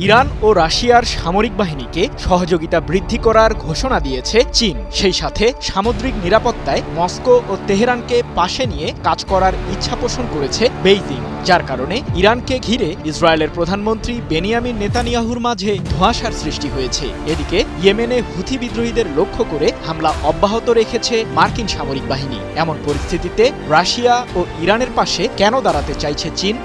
Iran ও রাশিয়ার সামরিক বাহিনীকে সহযোগিতা বৃদ্ধি করার ঘোষণা দিয়েছে চীন। সেই সাথে সামুদ্রিক নিরাপত্তায় মস্কো ও তেহরানকে পাশে নিয়ে কাজ করার ইচ্ছা পোষণ করেছে বেইজিং, যার কারণে ইরানকে ঘিরে ইসরায়েলের প্রধানমন্ত্রী বেনিয়ামিন নেতানিয়াহুর মাঝে ধোঁয়াশার সৃষ্টি হয়েছে। এদিকে ইয়েমেনে হুথি বিদ্রোহীদের লক্ষ্য করে হামলা অব্যাহত রেখেছে মার্কিন সামরিক বাহিনী। এমন পরিস্থিতিতে রাশিয়া ও ইরানের পাশে কেন দাঁড়াতে চাইছে চীন?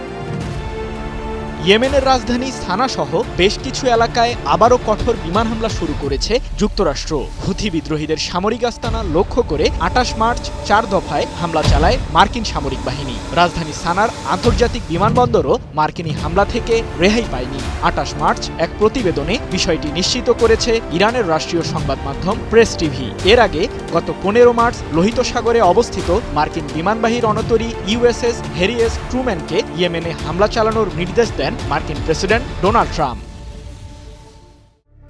ইয়েমেনের রাজধানী সানা সহ বেশ কিছু এলাকায় আবারও কঠোর বিমান হামলা শুরু করেছে যুক্তরাষ্ট্র। হুথি বিদ্রোহীদের সামরিক আস্তানা লক্ষ্য করে ২৮ মার্চ ৪ দফায় হামলা চালায় মার্কিন সামরিক বাহিনী। রাজধানী সানার আন্তর্জাতিক বিমানবন্দরও মার্কিনী হামলা থেকে রেহাই পায়নি। ২৮ মার্চ এক প্রতিবেদনে বিষয়টি নিশ্চিত করেছে ইরানের রাষ্ট্রীয় সংবাদ মাধ্যম প্রেস টিভি। এর আগে গত ১৫ মার্চ লোহিত সাগরে অবস্থিত মার্কিন বিমানবাহী রণতরী ইউএসএস হ্যারি এস ট্রুম্যানকে ইয়েমেনে হামলা চালানোর নির্দেশ দেন মার্কিন প্রেসিডেন্ট ডোনাল্ড ট্রাম্প।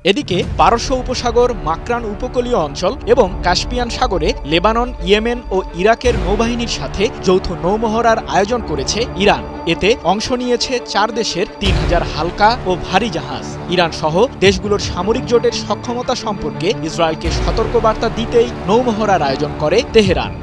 এদিকে পারস্য উপসাগর, মাকরান উপকূলীয় অঞ্চল এবং কাস্পিয়ান সাগরে লেবানন, ইয়েমেন ও ইরাকের নৌবাহিনীর সাথে যৌথ নৌমহড়ার আয়োজন করেছে ইরান। এতে অংশ নিয়েছে ৪ দেশের ৩,০০০ হালকা ও ভারী জাহাজ। ইরান সহ দেশগুলোর সামরিক জোটের সক্ষমতা সম্পর্কে ইসরায়েলকে সতর্কবার্তা দিতেই নৌমহড়ার আয়োজন করে তেহরান।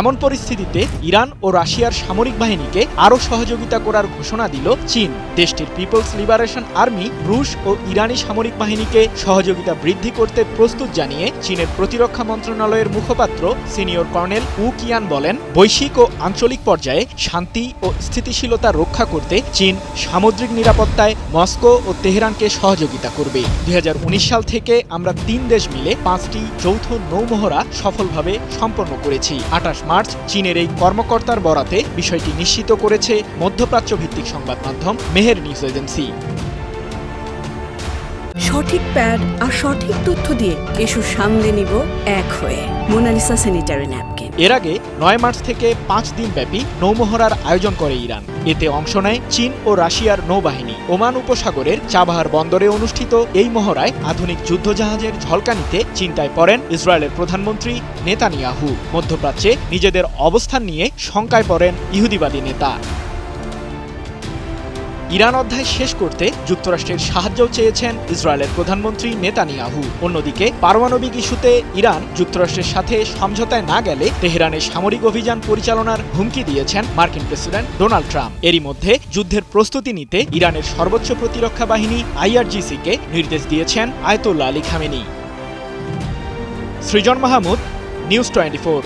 এমন পরিস্থিতিতে ইরান ও রাশিয়ার সামরিক বাহিনীকে আরও সহযোগিতা করার ঘোষণা দিল চীন। দেশটির পিপলস লিবারেশন আর্মি রুশ ও ইরানি সামরিক বাহিনীকে সহযোগিতা বৃদ্ধি করতে প্রস্তুত জানিয়ে চীনের প্রতিরক্ষা মন্ত্রণালয়ের মুখপাত্র সিনিয়র কর্নেল উ কিয়ান বলেন, বৈশ্বিক ও আঞ্চলিক পর্যায়ে শান্তি ও স্থিতিশীলতা রক্ষা করতে চীন সামুদ্রিক নিরাপত্তায় মস্কো ও তেহরানকে সহযোগিতা করবে। ২০১৯ সাল থেকে আমরা ৩ দেশ মিলে ৫টি যৌথ নৌমহড়া সফলভাবে সম্পন্ন করেছি। ২৮ মার্চ চীনের এই কর্মকর্তার বরাতে বিষয়টি নিশ্চিত করেছে মধ্যপ্রাচ্য ভিত্তিক সংবাদ মাধ্যম মেহের নিউজ এজেন্সি। সঠিক প্যাড আর সঠিক তথ্য দিয়ে কেশু সামলে নিব এক হয়ে। Monalisa sanitary napkin. এর আগে ৯ মার্চ থেকে ৫ দিন ব্যাপী নৌমহড়ার আয়োজন করে ইরান। এতে অংশ নেয় চীন ও রাশিয়ার নৌবাহিনী। ওমান উপসাগরের চাবাহার বন্দরে অনুষ্ঠিত এই মহড়ায় আধুনিক যুদ্ধজাহাজের ঝলকানিতে চিন্তায় পড়েন ইসরায়েলের প্রধানমন্ত্রী নেতানিয়াহু। মধ্যপ্রাচ্যে নিজেদের অবস্থান নিয়ে শঙ্কায় পড়েন ইহুদিবাদী নেতা। ইরান অধ্যায় শেষ করতে যুক্তরাষ্ট্রের সাহায্যও চেয়েছেন ইসরায়েলের প্রধানমন্ত্রী নেতানিয়াহু। অন্যদিকে পারমাণবিক ইস্যুতে ইরান যুক্তরাষ্ট্রের সাথে সমঝোতায় না গেলে তেহরানে সামরিক অভিযান পরিচালনার হুমকি দিয়েছেন মার্কিন প্রেসিডেন্ট ডোনাল্ড ট্রাম্প। এরই মধ্যে যুদ্ধের প্রস্তুতি নিতে ইরানের সর্বোচ্চ প্রতিরক্ষা বাহিনী IRGC-কে নির্দেশ দিয়েছেন আয়াতুল্লাহ আলী খামেনি। সৃজন মাহমুদ, নিউজ 24।